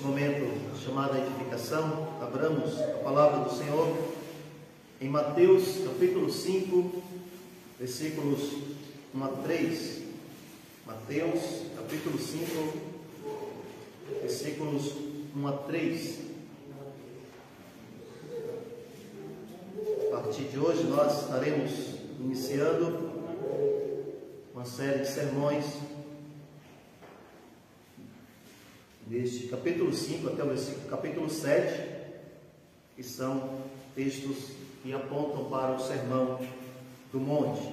momento chamado edificação, abramos a palavra do Senhor em Mateus capítulo 5, versículos 1 a 3. Mateus capítulo 5, versículos 1 a 3. A partir de hoje nós estaremos iniciando uma série de sermões deste capítulo 5 até o capítulo 7, que são textos que apontam para o Sermão do Monte.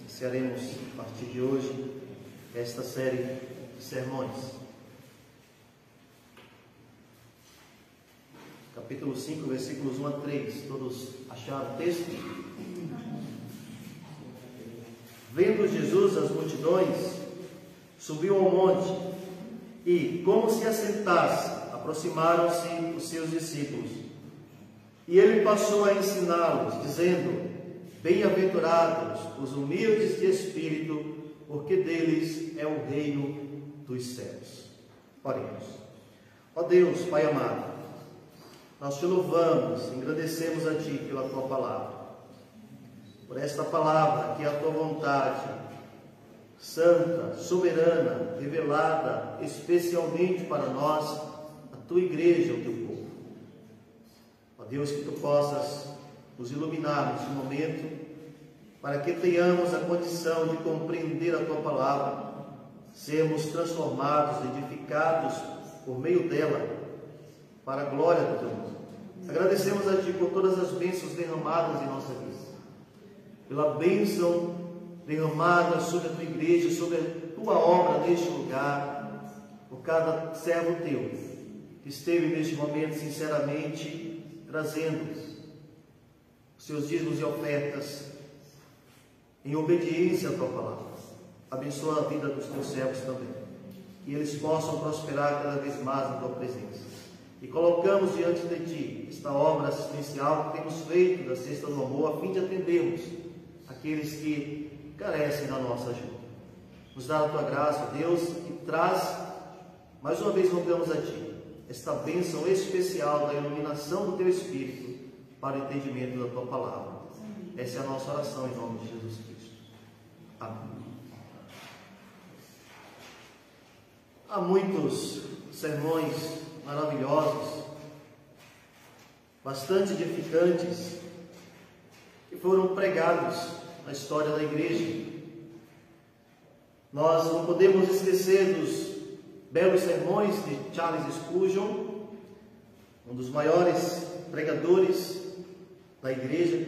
Iniciaremos a partir de hoje esta série de sermões. Capítulo 5, versículos 1 a 3. Todos acharam o texto? Vendo Jesus as multidões, subiu ao monte e, como se assentasse, aproximaram-se os seus discípulos. E ele passou a ensiná-los, dizendo: Bem-aventurados os humildes de espírito, porque deles é o reino dos céus. Oremos. Ó Deus, Pai amado, nós te louvamos, engrandecemos a Ti pela Tua palavra, por esta palavra que é a Tua vontade, santa, soberana, revelada especialmente para nós, a Tua igreja, o Teu povo. Ó Deus, que Tu possas nos iluminar neste momento, para que tenhamos a condição de compreender a Tua palavra, sermos transformados, edificados por meio dela, para a glória do Teu nome. Agradecemos a Ti por todas as bênçãos derramadas em nossa vida, pela bênção derramada sobre a Tua igreja, sobre a Tua obra neste lugar, por cada servo Teu, que esteve neste momento sinceramente trazendo os seus dízimos e ofertas em obediência à Tua palavra. Abençoa a vida dos Teus servos também, que eles possam prosperar cada vez mais na Tua presença. E colocamos diante de Ti esta obra assistencial que temos feito da Cesta do Amor, a fim de atendermos aqueles que carecem da nossa ajuda. Nos dá a Tua graça, Deus, e traz, mais uma vez rogamos a Ti, esta bênção especial da iluminação do Teu Espírito para o entendimento da Tua palavra. Essa é a nossa oração em nome de Jesus Cristo. Amém. Há muitos sermões maravilhosos, bastante edificantes, que foram pregados na história da igreja. Nós não podemos esquecer dos belos sermões de Charles Spurgeon, um dos maiores pregadores da igreja.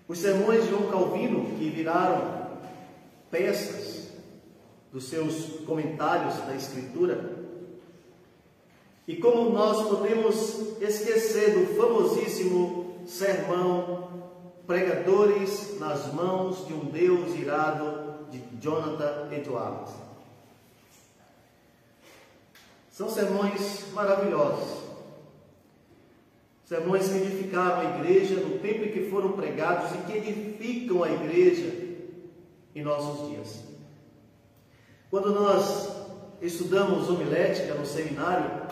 Os sermões de João Calvino, que viraram peças dos seus comentários da Escritura. E como nós podemos esquecer do famosíssimo sermão Pregadores nas Mãos de um Deus Irado, de Jonathan Edwards. São sermões maravilhosos, sermões que edificaram a igreja no tempo em que foram pregados e que edificam a igreja em nossos dias. Quando nós estudamos homilética no seminário,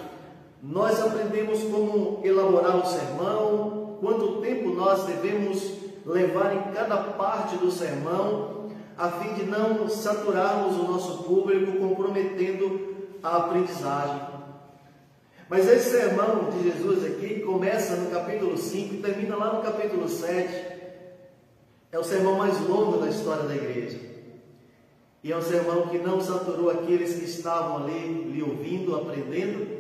nós aprendemos como elaborar o sermão, quanto tempo nós devemos levar em cada parte do sermão, a fim de não saturarmos o nosso público, comprometendo a aprendizagem. Mas esse sermão de Jesus aqui começa no capítulo 5 e termina lá no capítulo 7. É o sermão mais longo da história da igreja. E é um sermão que não saturou aqueles que estavam ali lhe ouvindo, aprendendo,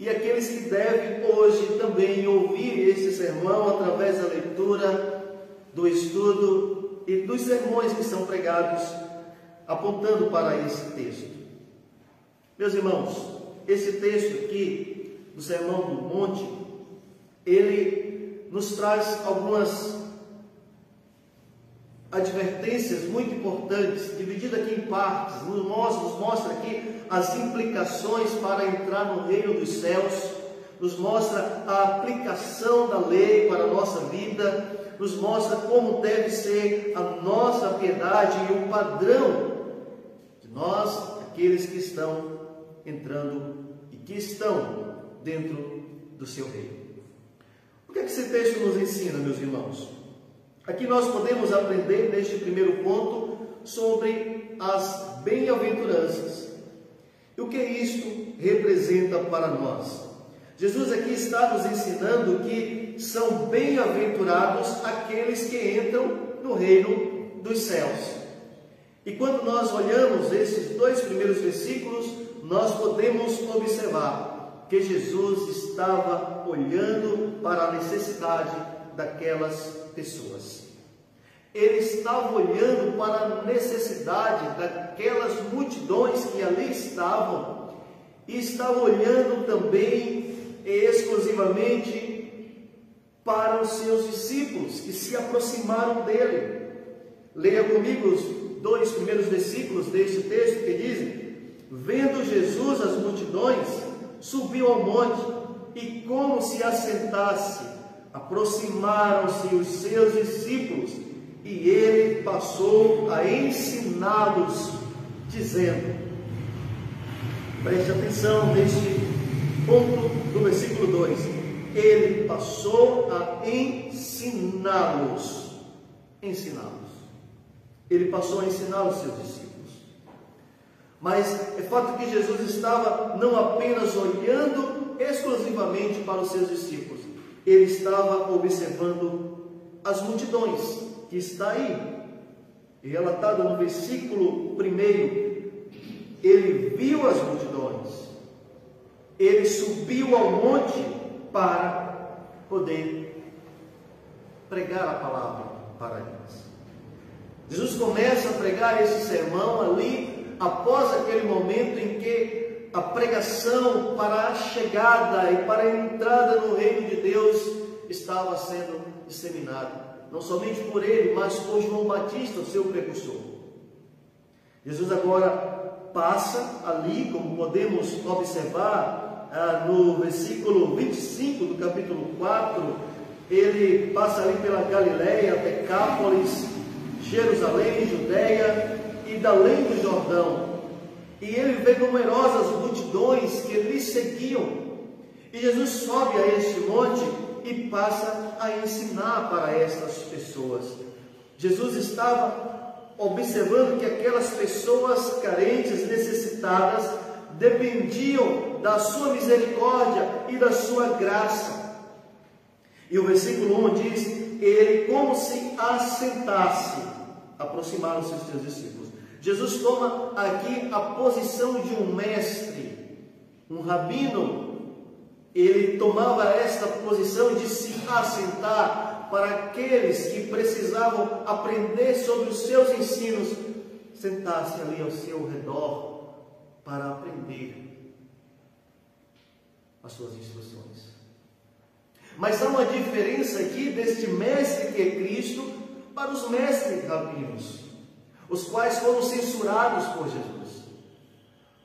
e aqueles que devem hoje também ouvir esse sermão através da leitura, do estudo e dos sermões que são pregados, apontando para esse texto. Meus irmãos, esse texto aqui do Sermão do Monte, ele nos traz algumas advertências muito importantes, divididas aqui em partes, nos mostra aqui as implicações para entrar no reino dos céus, nos mostra a aplicação da lei para a nossa vida, nos mostra como deve ser a nossa piedade e o padrão de nós, aqueles que estão entrando e que estão dentro do seu reino. O que é que esse texto nos ensina, meus irmãos? Aqui nós podemos aprender, neste primeiro ponto, sobre as bem-aventuranças. E o que isto representa para nós? Jesus aqui está nos ensinando que são bem-aventurados aqueles que entram no reino dos céus. E quando nós olhamos esses dois primeiros versículos, nós podemos observar que Jesus estava olhando para a necessidade daquelas pessoas. Ele estava olhando para a necessidade daquelas multidões que ali estavam, e estava olhando também exclusivamente para os seus discípulos que se aproximaram dele. Leia comigo os dois primeiros versículos deste texto que dizem: vendo Jesus as multidões, subiu ao monte, e como se assentasse, aproximaram-se os seus discípulos, e ele passou a ensiná-los, dizendo, preste atenção neste ponto do versículo 2, ele passou a ensiná-los, ele passou a ensinar os seus discípulos. Mas é fato que Jesus estava não apenas olhando exclusivamente para os seus discípulos, ele estava observando as multidões que está aí, relatado no versículo 1, ele viu as multidões, ele subiu ao monte para poder pregar a palavra para eles. Jesus começa a pregar esse sermão ali, após aquele momento em que a pregação para a chegada e para a entrada no reino de Deus estava sendo disseminada. Não somente por ele, mas por João Batista, o seu precursor. Jesus agora passa ali, como podemos observar no versículo 25 do capítulo 4, ele passa ali pela Galileia, Decápolis, Jerusalém, Judeia e da além do Jordão. E ele vê numerosas multidões que lhe seguiam. E Jesus sobe a este monte e passa a ensinar para estas pessoas. Jesus estava observando que aquelas pessoas carentes, necessitadas, dependiam da sua misericórdia e da sua graça. E o versículo 1 diz: ele, como se assentasse, aproximaram-se os seus discípulos. Jesus toma aqui a posição de um mestre, um rabino. Ele tomava esta posição de se assentar para aqueles que precisavam aprender sobre os seus ensinos, sentar-se ali ao seu redor para aprender as suas instruções. Mas há uma diferença aqui deste mestre que é Cristo para os mestres rabinos, os quais foram censurados por Jesus,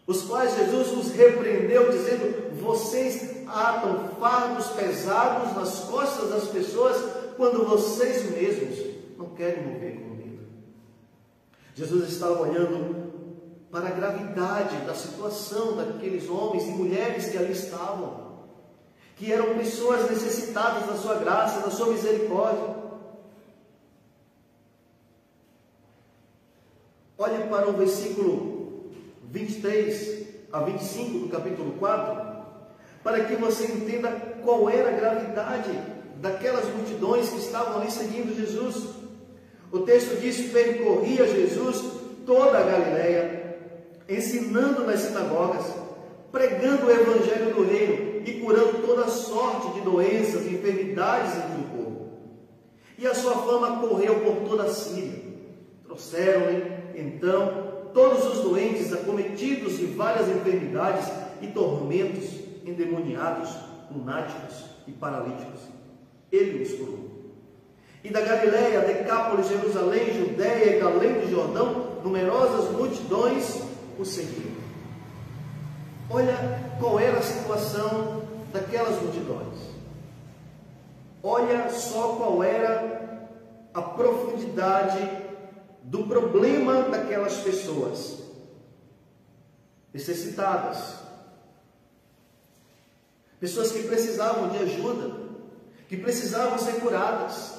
os quais Jesus os repreendeu, dizendo: vocês atam fardos pesados nas costas das pessoas, quando vocês mesmos não querem mover com medo. Jesus estava olhando para a gravidade da situação daqueles homens e mulheres que ali estavam, que eram pessoas necessitadas da sua graça, da sua misericórdia. Olhe para o versículo 23 a 25 do capítulo 4, para que você entenda qual era a gravidade daquelas multidões que estavam ali seguindo Jesus. O texto diz: percorria Jesus toda a Galileia, ensinando nas sinagogas, pregando o evangelho do reino e curando toda sorte de doenças e enfermidades entre o povo. E a sua fama correu por toda a Síria. Trouxeram-lhe então todos os doentes, acometidos de várias enfermidades e tormentos, endemoniados, lunáticos e paralíticos. Ele os curou. E da Galileia, Decápolis, Jerusalém, Judeia e da além do Jordão, numerosas multidões o seguiam. Olha qual era a situação daquelas multidões. Olha só qual era a profundidade do problema daquelas pessoas. necessitadas, pessoas que precisavam de ajuda, que precisavam ser curadas,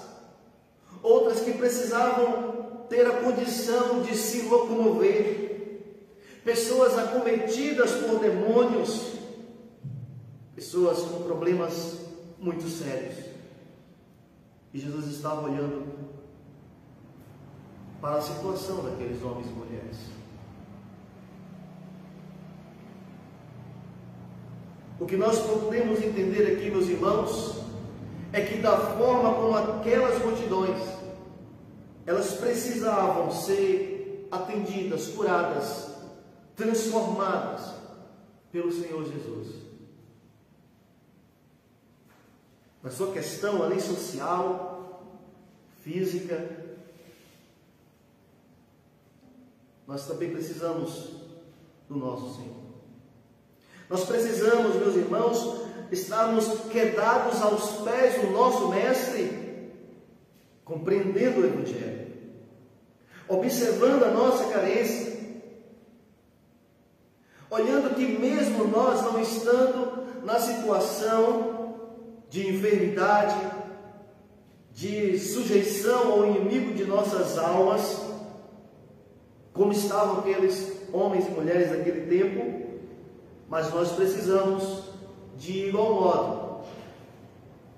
outras que precisavam ter a condição de se locomover, pessoas acometidas por demônios, pessoas com problemas muito sérios. E Jesus estava olhando para a situação daqueles homens e mulheres. O que nós podemos entender aqui, meus irmãos, é que da forma como aquelas multidões, elas precisavam ser atendidas, curadas, transformadas pelo Senhor Jesus. Na sua questão, além social, física, nós também precisamos do nosso Senhor. Nós precisamos, meus irmãos, estarmos quedados aos pés do nosso Mestre, compreendendo o Evangelho, observando a nossa carência, olhando que mesmo nós não estando na situação de enfermidade, de sujeição ao inimigo de nossas almas, como estavam aqueles homens e mulheres daquele tempo, mas nós precisamos, de igual modo,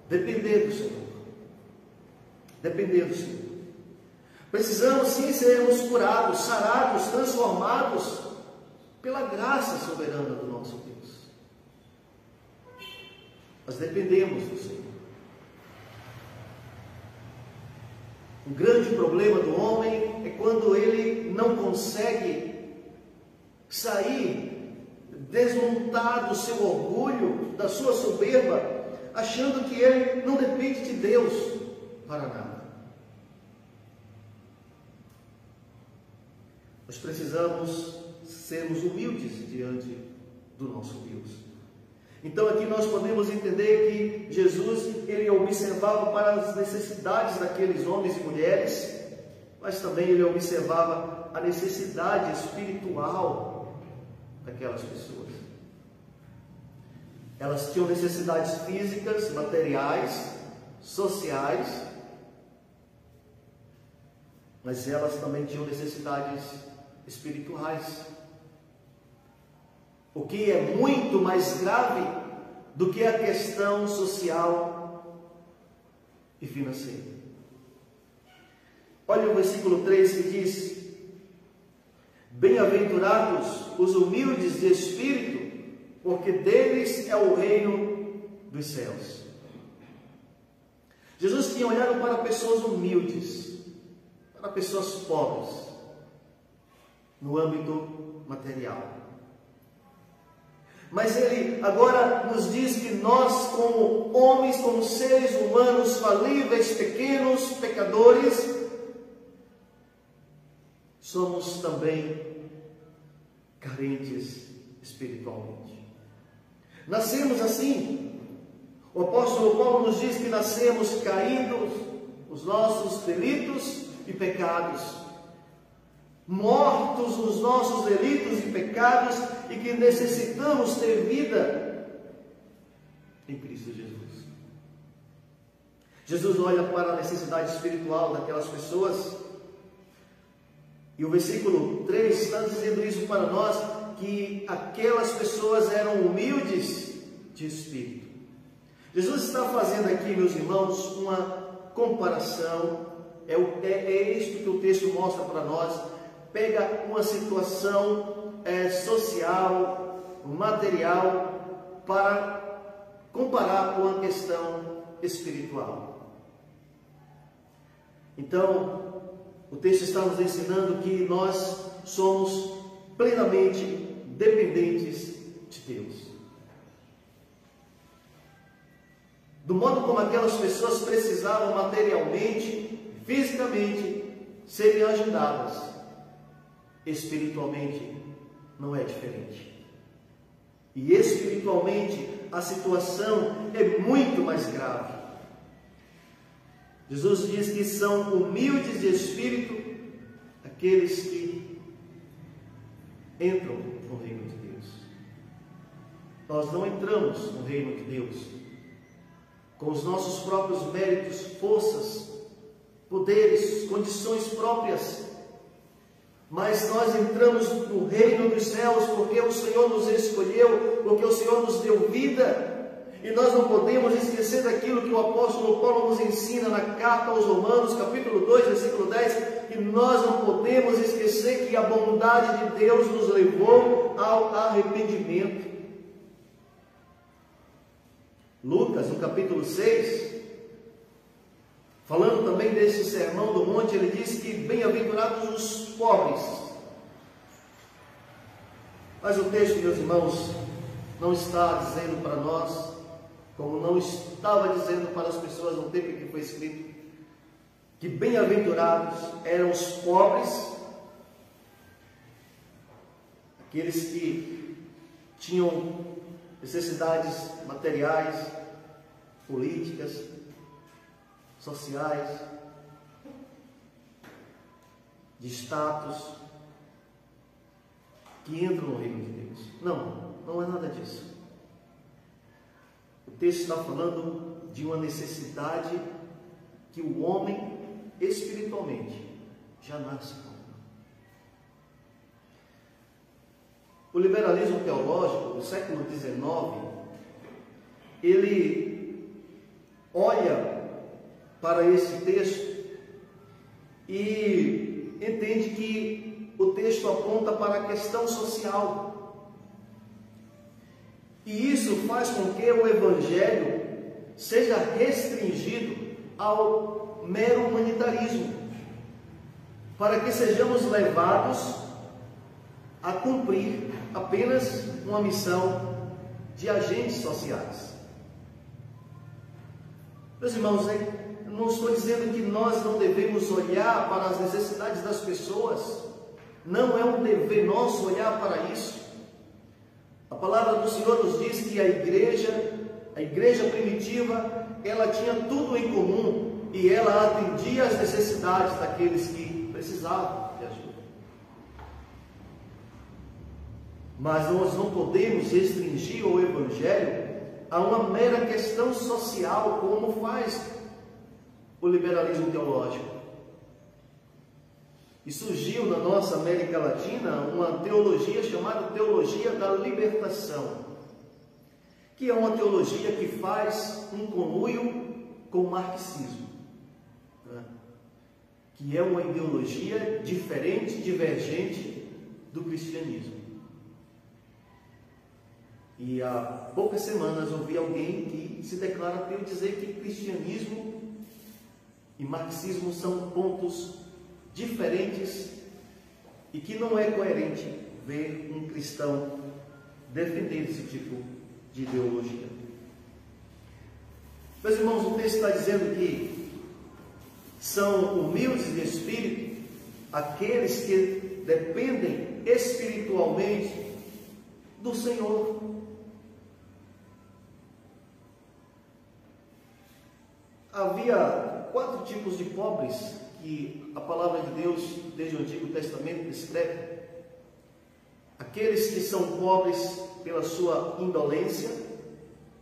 depender do Senhor. Depender do Senhor. Precisamos sim sermos curados, sarados, transformados pela graça soberana do nosso Deus. Nós dependemos do Senhor. O grande problema do homem é quando ele não consegue sair, desmontar do seu orgulho, da sua soberba, achando que ele não depende de Deus para nada. Nós precisamos sermos humildes diante do nosso Deus. Então aqui nós podemos entender que Jesus, ele observava para as necessidades daqueles homens e mulheres, mas também ele observava a necessidade espiritual daquelas pessoas. Elas tinham necessidades físicas, materiais, sociais, mas elas também tinham necessidades espirituais. O que é muito mais grave do que a questão social e financeira. Olha o versículo 3 que diz: bem-aventurados os humildes de espírito, porque deles é o reino dos céus. Jesus tinha olhado para pessoas humildes, para pessoas pobres, no âmbito material. Mas ele agora nos diz que nós, como homens, como seres humanos falíveis, pequenos, pecadores, somos também carentes espiritualmente. Nascemos assim. O apóstolo Paulo nos diz que nascemos caídos, os nossos delitos e pecados, mortos nos nossos delitos e pecados, e que necessitamos ter vida em Cristo Jesus. Jesus olha para a necessidade espiritual daquelas pessoas, e o versículo 3 está dizendo isso para nós, que aquelas pessoas eram humildes de espírito. Jesus está fazendo aqui, meus irmãos, uma comparação, é isto que o texto mostra para nós. Pega uma situação social, material, para comparar com a questão espiritual. Então, o texto está nos ensinando que nós somos plenamente dependentes de Deus. Do modo como aquelas pessoas precisavam materialmente, fisicamente, serem ajudadas, espiritualmente não é diferente. E espiritualmente a situação é muito mais grave. Jesus diz que são humildes de espírito aqueles que entram no reino de Deus. nós não entramos no reino de Deus com os nossos próprios méritos, forças, poderes, condições próprias, mas nós entramos no reino dos céus porque o Senhor nos escolheu, porque o Senhor nos deu vida. E nós não podemos esquecer daquilo que o apóstolo Paulo nos ensina na carta aos Romanos, capítulo 2, versículo 10, que nós não podemos esquecer que a bondade de Deus nos levou ao arrependimento. Lucas, no capítulo 6, falando também desse sermão do monte, ele diz que bem-aventurados os pobres. Mas o texto, meus irmãos, não está dizendo para nós, como não estava dizendo para as pessoas no tempo em que foi escrito, que bem-aventurados eram os pobres, aqueles que tinham necessidades materiais, políticas, sociais, de status, que entram no reino de Deus. Não, não é nada disso. O texto está falando de uma necessidade que o homem espiritualmente já nasce com. O liberalismo teológico do século XIX, ele olha para esse texto e entende que o texto aponta para a questão social. E isso faz com que o Evangelho seja restringido ao mero humanitarismo, para que sejamos levados a cumprir apenas uma missão de agentes sociais. Meus irmãos, eu não estou dizendo que nós não devemos olhar para as necessidades das pessoas, não é um dever nosso olhar para isso. A palavra do Senhor nos diz que a igreja primitiva, ela tinha tudo em comum e ela atendia às necessidades daqueles que precisavam de ajuda. Mas nós não podemos restringir o Evangelho a uma mera questão social, como faz o liberalismo teológico. E surgiu na nossa América Latina uma teologia chamada teologia da libertação, que é uma teologia que faz um conluio com o marxismo, né? Que é uma ideologia diferente, divergente do cristianismo. E há poucas semanas ouvi alguém que se declara ateu dizer que cristianismo e marxismo são pontos diferentes e que não é coerente ver um cristão defender esse tipo de ideologia. Meus irmãos, o texto está dizendo que são humildes de espírito aqueles que dependem espiritualmente do Senhor. Havia 4 tipos de pobres que a palavra de Deus, desde o Antigo Testamento, descreve. Aqueles que são pobres pela sua indolência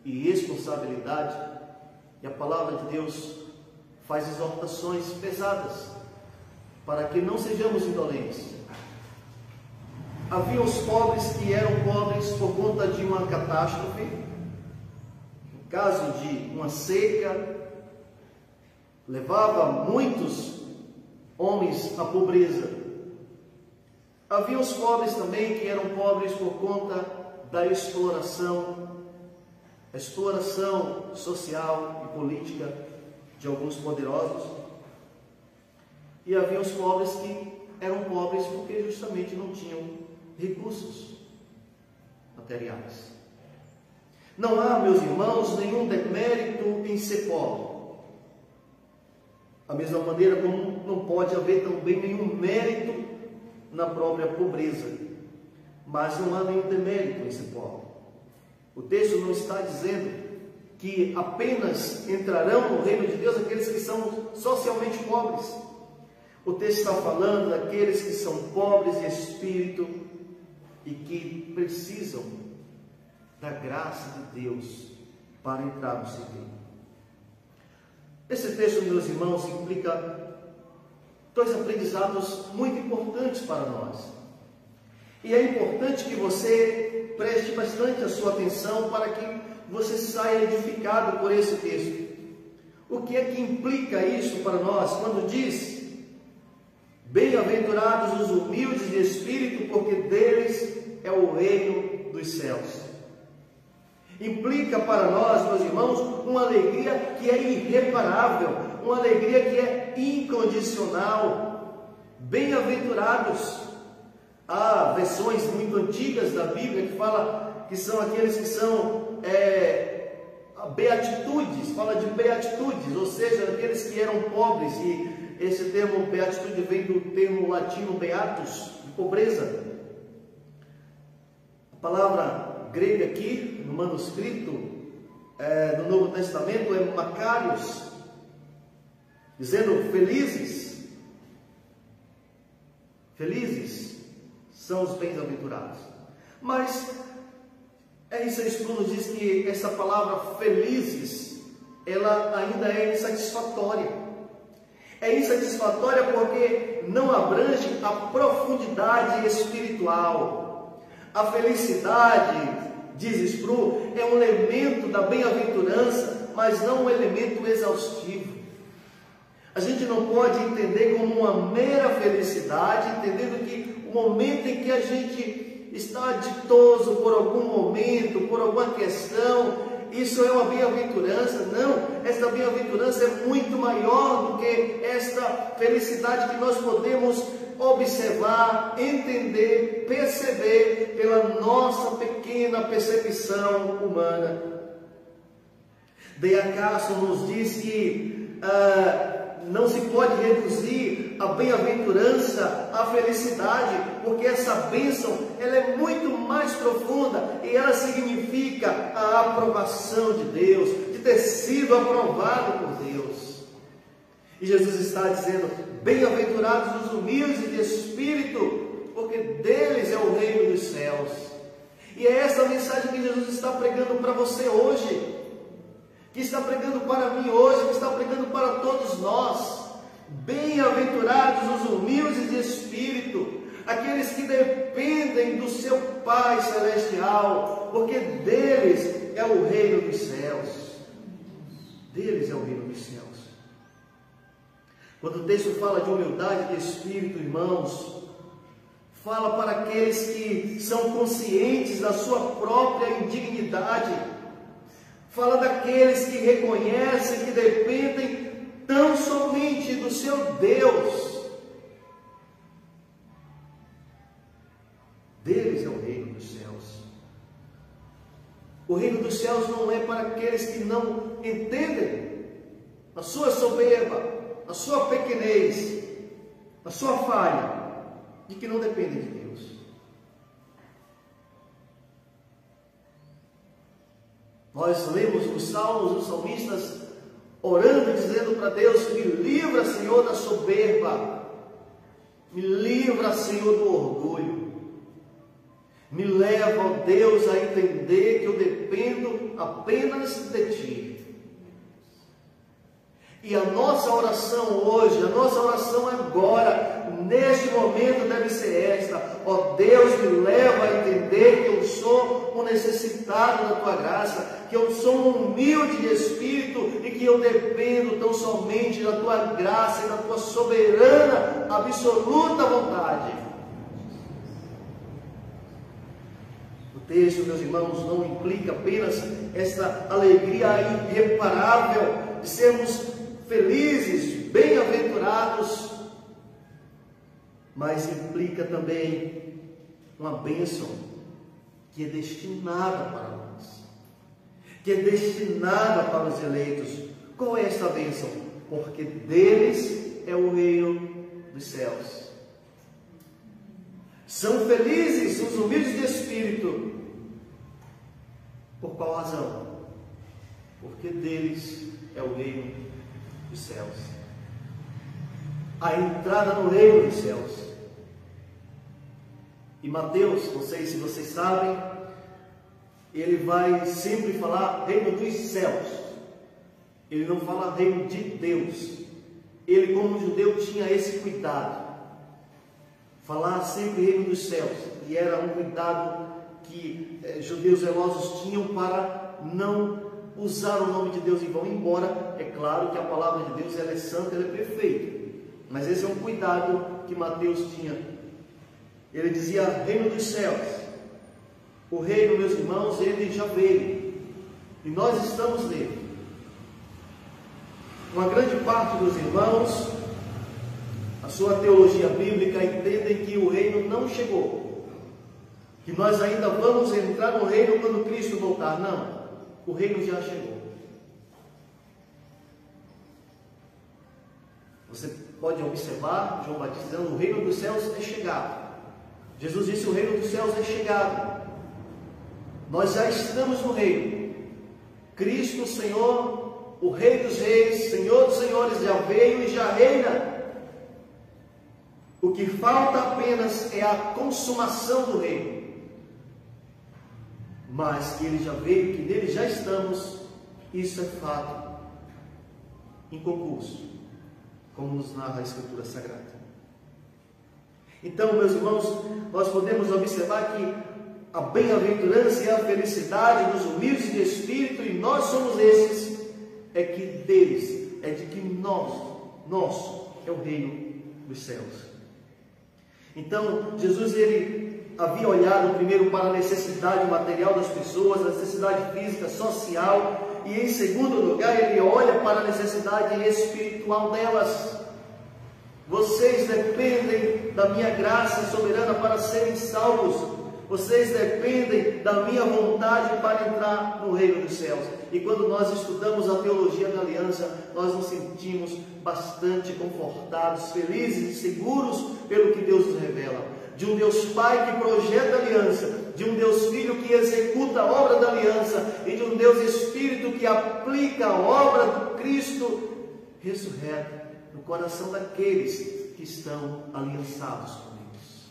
e responsabilidade, e a palavra de Deus faz exortações pesadas para que não sejamos indolentes. Havia os pobres que eram pobres por conta de uma catástrofe, no caso de uma seca, levava muitos homens à pobreza. Havia os pobres também que eram pobres por conta da exploração social e política de alguns poderosos. E havia os pobres que eram pobres porque justamente não tinham recursos materiais. Não há, meus irmãos, nenhum demérito em ser pobre. Da mesma maneira como não pode haver também nenhum mérito na própria pobreza. Mas não há nenhum demérito em ser pobre. O texto não está dizendo que apenas entrarão no reino de Deus aqueles que são socialmente pobres. O texto está falando daqueles que são pobres de espírito e que precisam da graça de Deus para entrarmos em Ele. Esse texto, meus irmãos, implica dois aprendizados muito importantes para nós. E é importante que você preste bastante a sua atenção para que você saia edificado por esse texto. O que é que implica isso para nós quando diz: bem-aventurados os humildes de espírito, porque deles é o reino dos céus? Implica para nós, meus irmãos, uma alegria que é irreparável, uma alegria que é incondicional. Bem-aventurados. Há versões muito antigas da Bíblia que fala que são aqueles que são beatitudes, fala de beatitudes, ou seja, aqueles que eram pobres, e esse termo beatitude vem do termo latino beatus, de pobreza. A palavra grega aqui, no manuscrito do Novo Testamento, é Macarios, dizendo felizes. Felizes são os bem-aventurados. Mas R.C. nos diz que essa palavra felizes, ela ainda é insatisfatória. É insatisfatória porque não abrange a profundidade espiritual. A felicidade, diz Spru, é um elemento da bem-aventurança, mas não um elemento exaustivo. A gente não pode entender como uma mera felicidade, entendendo que o momento em que a gente está ditoso por algum momento, por alguma questão, isso é uma bem-aventurança. Não, esta bem-aventurança é muito maior do que esta felicidade que nós podemos observar, entender, perceber pela nossa pequena percepção humana. D.A. Carson nos diz que não se pode reduzir a bem-aventurança à felicidade, porque essa bênção ela é muito mais profunda e ela significa a aprovação de Deus, de ter sido aprovado por Deus. E Jesus está dizendo: bem-aventurados os humildes de espírito, porque deles é o reino dos céus. E é essa mensagem que Jesus está pregando para você hoje, que está pregando para mim hoje, que está pregando para todos nós. Bem-aventurados os humildes de espírito, aqueles que dependem do seu Pai Celestial, porque deles é o reino dos céus. Deles é o reino dos céus. Quando o texto fala de humildade de espírito, irmãos, fala para aqueles que são conscientes da sua própria indignidade, fala daqueles que reconhecem que dependem tão somente do seu Deus. Deles é o reino dos céus. O reino dos céus não é para aqueles que não entendem a sua soberba, a sua pequenez, a sua falha, de que não dependem de Deus. Nós lemos nos Salmos os salmistas orando e dizendo para Deus: me livra, Senhor, da soberba, me livra, Senhor, do orgulho, me leva, ó Deus, a entender que eu dependo apenas de Ti. E a nossa oração hoje, a nossa oração agora, neste momento, deve ser esta: ó Deus, me leva a entender que eu sou um necessitado da Tua graça, que eu sou um humilde de espírito e que eu dependo tão somente da Tua graça e da Tua soberana, absoluta vontade. O texto, meus irmãos, não implica apenas esta alegria irreparável de sermos felizes, bem-aventurados, mas implica também uma bênção que é destinada para nós, que é destinada para os eleitos. Qual é esta bênção? Porque deles é o reino dos céus. São felizes os humildes de espírito. Por qual razão? Porque deles é o reino dos céus. A entrada no reino dos céus. E Mateus, não sei se vocês sabem, ele vai sempre falar reino dos céus. Ele não fala reino de Deus. Ele, como judeu, tinha esse cuidado. Falar sempre reino dos céus. E era um cuidado que judeus zelosos tinham para não usar o nome de Deus em vão. Embora, é claro que a palavra de Deus ela é santa, ela é perfeita. Mas esse é um cuidado que Mateus tinha. Ele dizia reino dos céus. O reino, meus irmãos, ele já veio. E nós estamos nele. Uma grande parte dos irmãos, a sua teologia bíblica, entendem que o reino não chegou. Que nós ainda vamos entrar no reino quando Cristo voltar. Não. O reino já chegou. Você pode observar João Batista dizendo: o reino dos céus é chegado. Jesus disse: o reino dos céus é chegado. Nós já estamos no reino. Cristo, o Senhor, o Rei dos Reis, Senhor dos Senhores, já veio e já reina. O que falta apenas é a consumação do reino. Mas que ele já veio, que nele já estamos, isso é fato em concurso, como nos narra a Escritura Sagrada. Então, meus irmãos, nós podemos observar que a bem-aventurança e a felicidade dos humildes de espírito, e nós somos esses, é que deles, é de que nosso é o reino dos céus. Então, Jesus, ele havia olhado primeiro para a necessidade material das pessoas, a necessidade física, social, e em segundo lugar, ele olha para a necessidade espiritual delas. Vocês dependem da minha graça soberana para serem salvos. Vocês dependem da minha vontade para entrar no reino dos céus. E quando nós estudamos a teologia da aliança, nós nos sentimos bastante confortados, felizes e seguros pelo que Deus nos revela. De um Deus Pai que projeta a aliança, de um Deus Filho que executa a obra da aliança, e de um Deus Espírito que aplica a obra do Cristo ressurreto no coração daqueles que estão aliançados com Deus.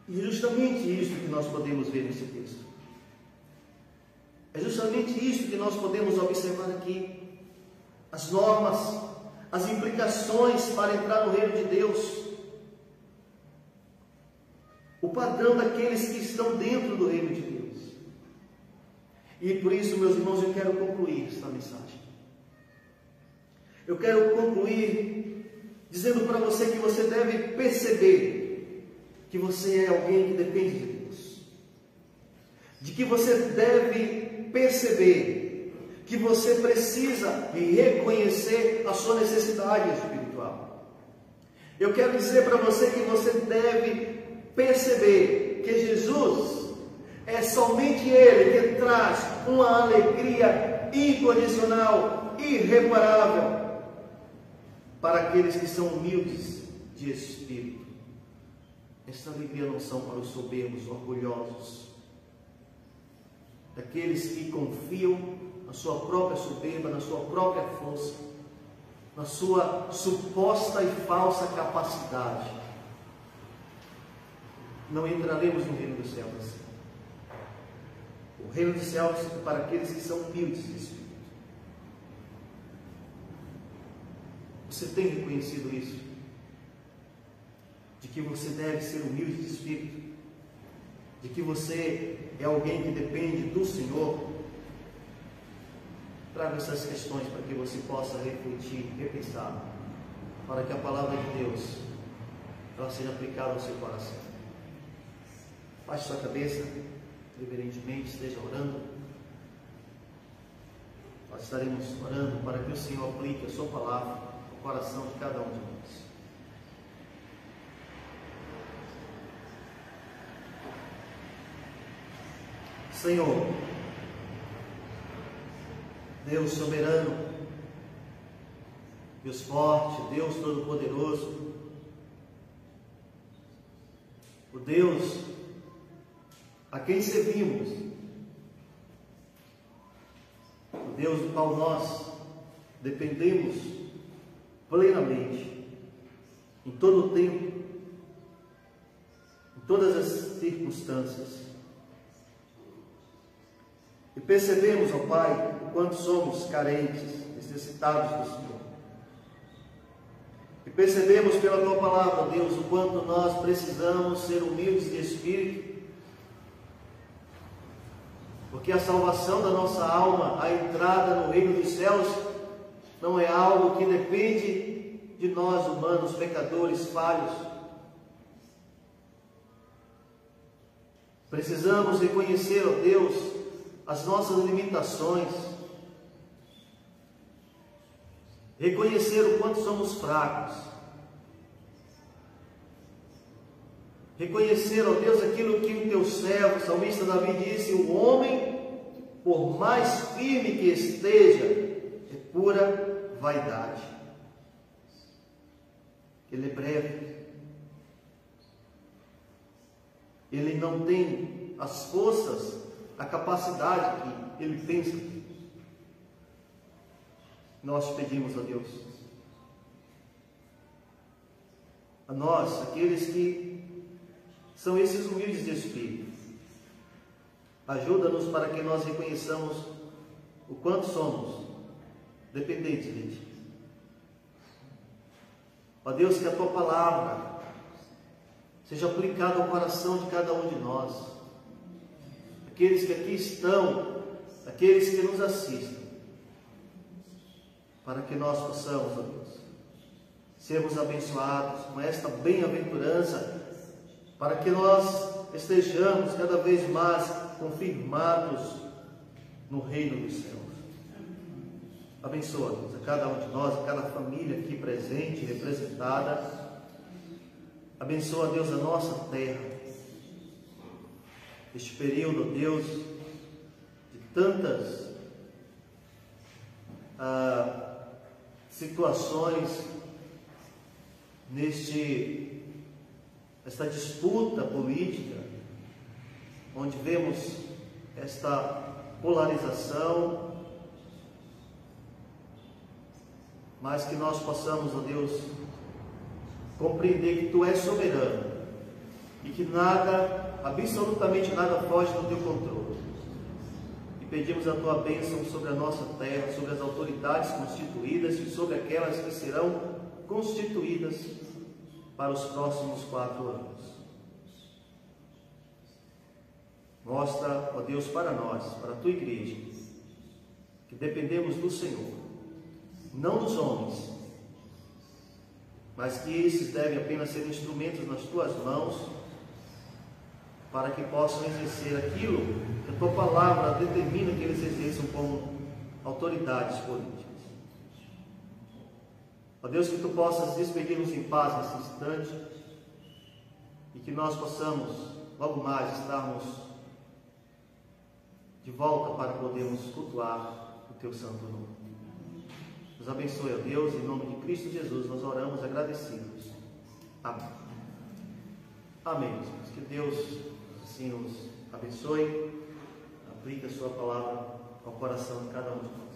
E é justamente isso que nós podemos ver nesse texto. É justamente isso que nós podemos observar aqui. As normas, as implicações para entrar no reino de Deus. O padrão daqueles que estão dentro do reino de Deus. E por isso, meus irmãos, eu quero concluir esta mensagem. Eu quero concluir dizendo para você que você deve perceber que você é alguém que depende de Deus. De que você deve perceber que você precisa reconhecer a sua necessidade espiritual. Eu quero dizer para você que você deve perceber que Jesus é somente Ele que traz uma alegria incondicional, irreparável para aqueles que são humildes de espírito. Essa alegria não são para os soberbos, orgulhosos, daqueles que confiam na sua própria soberba, na sua própria força, na sua suposta e falsa capacidade. Não entraremos no reino dos céus assim. O reino dos céus é para aqueles que são humildes de espírito. Você tem reconhecido isso? De que você deve ser humilde de espírito? De que você é alguém que depende do Senhor? Traga essas questões para que você possa refletir, repensar, para que a palavra de Deus ela seja aplicada ao seu coração. Baixe sua cabeça, reverentemente, esteja orando. Nós estaremos orando para que o Senhor aplique a sua palavra ao coração de cada um de nós. Senhor, Deus soberano, Deus forte, Deus todo-poderoso, o Deus a quem servimos, o Deus do qual nós dependemos plenamente, em todo o tempo, em todas as circunstâncias. E percebemos, ó Pai, o quanto somos carentes, necessitados do Senhor. E percebemos pela Tua palavra, Deus, o quanto nós precisamos ser humildes de espírito, porque a salvação da nossa alma, a entrada no reino dos céus, não é algo que depende de nós humanos, pecadores, falhos. Precisamos reconhecer, ó Deus, as nossas limitações, reconhecer o quanto somos fracos, reconhecer, ó Deus, aquilo que o Teu servo, o salmista Davi disse: o homem, por mais firme que esteja, é pura vaidade. Ele é breve, ele não tem as forças, a capacidade que ele pensa. Nós te pedimos, ó Deus, a nós, aqueles que são esses humildes de espírito, ajuda-nos para que nós reconheçamos o quanto somos dependentes de Ti. Ó Deus, que a Tua palavra seja aplicada ao coração de cada um de nós, aqueles que aqui estão, aqueles que nos assistem, para que nós possamos, ó Deus, sermos abençoados com esta bem-aventurança, para que nós estejamos cada vez mais confirmados no reino dos céus. Abençoa, Deus, a cada um de nós, a cada família aqui presente, representada. Abençoa, Deus, a nossa terra. Este período, Deus, de tantas situações, esta disputa política, onde vemos esta polarização, mas que nós possamos, ó Deus, compreender que Tu és soberano e que nada, absolutamente nada foge do Teu controle. E pedimos a Tua bênção sobre a nossa terra, sobre as autoridades constituídas e sobre aquelas que serão constituídas para os próximos 4 anos. Mostra, ó Deus, para nós, para a Tua igreja, que dependemos do Senhor, não dos homens, mas que esses devem apenas ser instrumentos nas Tuas mãos, para que possam exercer aquilo que a Tua palavra determina que eles exerçam como autoridades políticas. Ó Deus, que Tu possas despedir-nos em paz nesse instante e que nós possamos logo mais estarmos de volta para podermos cultuar o Teu santo nome. Nos abençoe, ó Deus, em nome de Cristo Jesus, nós oramos agradecidos. Amém. Amém, meus irmãos. Que Deus assim nos abençoe, aplique a Sua palavra ao coração de cada um de nós.